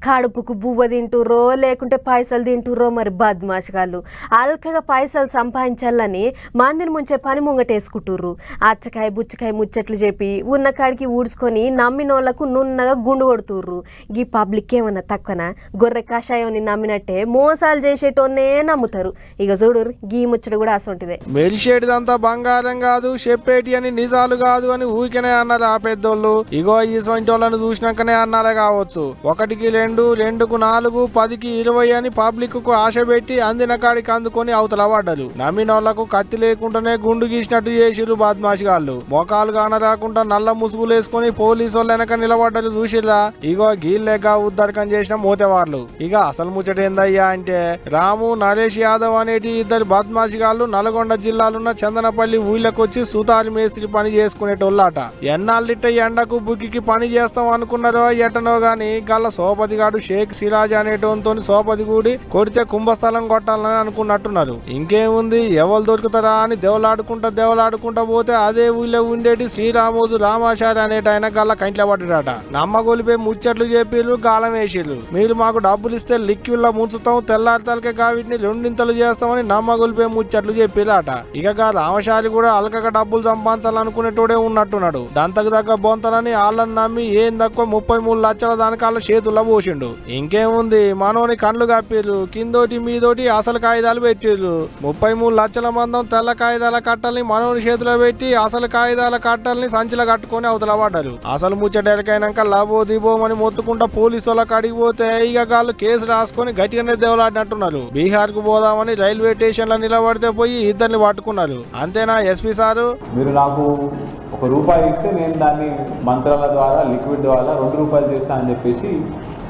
కడుపుకు బువ్వ తింటుర్రో లేకుంటే పైసలు తింటుర్రో మరి బద్మాషగాళ్ళు అల్కగా పైసలు సంపాదించాలని మందిని ముంచే పని ముంగటేసుకుంటుర్రు. అచ్చకాయ బుచ్చకాయ ముచ్చట్లు చెప్పి ఉన్న కాడికి ఊడ్చుకొని నమ్మినోళ్లకు నున్నగా గుండు కొడుతుర్రు. ఈ పబ్లిక్ ఏమన్నా తక్కువనా? గొర్రె కషాయాన్ని నమ్మినట్టే మోసాలు చేసేటోన్నే నమ్ముతారు. ఇక చూడుర్రు గీ ముచ్చట కూడా అసొంటిదే. మెరిసేటిదంతా బంగారం కాదు, చెప్పేటి అని నిజాలు కాదు అని ఊరికనే అన్నారు ఆ పెద్దోళ్ళు. ఇగో ఈ సొంటోళ్ళను చూసినాకనే అన్నారే కావచ్చు. 1కి 2, 2కు 4, 10కి 20 అని పబ్లిక్ కు ఆశ పెట్టి అందిన కాడికి అందుకొని అవతల పడ్డరు. నమ్మినోళ్లకు కత్తి లేకుండానే గుండు గీసినట్టు చేసిరు బద్మాషిగాళ్ళు. మొఖాలు కానరాకుండా నల్ల ముసుగులు వేసుకుని పోలీసు వాళ్ళు వెనక నిలబడ్డరు చూసిరా. ఇగో గీళ్ళేగా ఉద్దరకం చేసిన మోతేవార్లు. ఇక అసలు ముచ్చట ఏందయ్యా అంటే రాము, నరేష్ యాదవ్ అనేటి 2 బద్మాషిగాళ్ళు నల్గొండ జిల్లాలున్న చందనపల్లి ఊళ్ళకొచ్చి సుతారి మేస్త్రి పని చేసుకునేటోళ్ళట. ఎన్నాళ్ళిట్ట ఎండకు బుక్కికి పని చేస్తాం అనుకున్నారో ఎటనో గాని గల్ల సోపతి గాడు షేక్ సిరాజ్ అనేటోతో సోపతి కూడి కొడితే కుంభస్థలం కొట్టాలని అనుకున్నట్టున్నారు. ఇంకేముంది, ఎవరు దొరుకుతారా అని దేవలాడుకుంటా పోతే అదే ఊళ్ళో ఉండేటి శ్రీరామోజు రామాచారి అనేటైన గల్ల కంట్ల పడ్డాడట. నమ్మగొలిపే ముచ్చట్లు చెప్పిర్రు, గాలం వేసిర్రు. మీరు మాకు డబ్బులు ఇస్తే లిక్విడ్లో ముంచుతాం, తెల్లారితలకే వీటిని 2 చేస్తామని నమ్మగొలిపే ముచ్చట్లు చెప్పిరట. ఇక రామచారి కూడా అలకగా డబ్బులు సంపాదించాలనుకునేటోడే ఉన్నట్టున్నాడు. దంతకు దగ్గర బొంతలని వాళ్ళని నమ్మి ఏం తక్కువ 33 లక్షల దానికాళ్ళ చేతుల్లో పోసిండు. ఇంకేముంది, మనోని కండ్లు కప్పిర్రు, కిందోటి మీదోటి అసలు కాగితాలు పెట్టిర్రు. 33 లక్షల మందం తెల్ల కాగితాల కట్టల్ని మనోని చేతిలో పెట్టి అసలు కాగితాల కట్టల్ని సంచిలో కట్టుకొని అవతల పడ్డారు. అసలు ముచ్చటెలకైనాక లబో దిబోమని మొత్తుకుంటా పోలీసు వాళ్ళకి అడిగిపోతే ఇక గాళ్ళు కేసు రాసుకొని గట్టిగానే దేవలాడినట్టున్నారు. బీహార్ కు పోదామని రైల్వే స్టేషన్ లో నిలబడితే పోయి 2 పట్టుకున్నారు. అంతేనా ఎస్పీ సారు? మీరు నాకు ₹1 ఇస్తే నేను దాన్ని మంత్రాల ద్వారా లిక్విడ్ ద్వారా ₹2 చేస్తా అని చెప్పేసి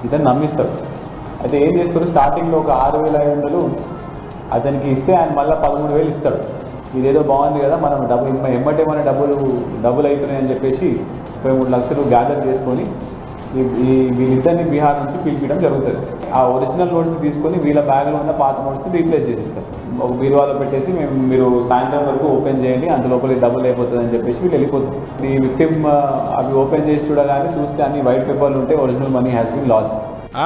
ఇతను నమ్మిస్తాడు. అయితే ఏం చేస్తాడు, స్టార్టింగ్లో ఒక 6,500 అతనికి ఇస్తే ఆయన మళ్ళీ 13,000 ఇస్తాడు. ఇదేదో బాగుంది కదా, మనం ఎమ్మటేమైనా డబ్బులు అవుతున్నాయని చెప్పేసి 33 లక్షలు గ్యాదర్ చేసుకొని వీళ్ళిద్దరిని బీహార్ నుంచి పిలిపించడం జరుగుతుంది. ఆ ఒరిజినల్ నోట్స్ తీసుకొని వీళ్ళ బ్యాగ్లో ఉన్న పాత నోట్స్ని రీప్లేస్ చేసిస్తారు. ఒక బీరువాలో పెట్టేసి మీరు సాయంత్రం వరకు ఓపెన్ చేయండి, అంత లోపల డబ్బులు అయిపోతుంది అని చెప్పేసి వీళ్ళు వెళ్ళిపోతారు. ఈ విక్టిమ్ అవి ఓపెన్ చేసి చూడగానే చూస్తే అన్ని వైట్ పేపర్లు ఉంటే original money has been lost.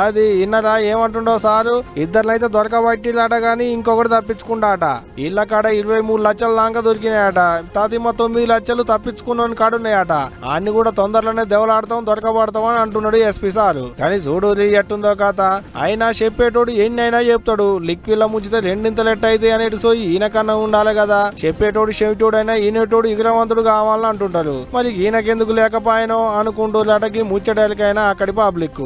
అది ఇన్నరా ఏమంటుండో సారు, ఇద్దరునైతే దొరకబట్టిలాట గాని ఇంకొకటి తప్పించుకుంటాట. ఇళ్ళ కాడ 23 లక్షల దాకా దొరికినాయట. 9 లక్షలు తప్పించుకున్న కాడున్నాయట. అన్ని కూడా తొందరలోనే దెవలాడతాం, దొరకబడతాం అని అంటున్నాడు ఎస్పీ సారు. కానీ చూడు ఎట్టుందో కథ. అయినా చెప్పేటోడు ఎన్ని అయినా చెప్తాడు. లిక్విడ్ల ముంచితే 2 లెట్ అయితే అనేటి సోయి ఈయనకన్నా ఉండాలి కదా. చెప్పేటోడు చెవిటోడైనా ఈయనటోడు ఇగ్రవంతుడు కావాలని అంటుంటారు. మరి ఈయనకెందుకు లేకపోయానో అనుకుంటూ లటకి ముచ్చటేలకైనా అక్కడి పబ్లిక్.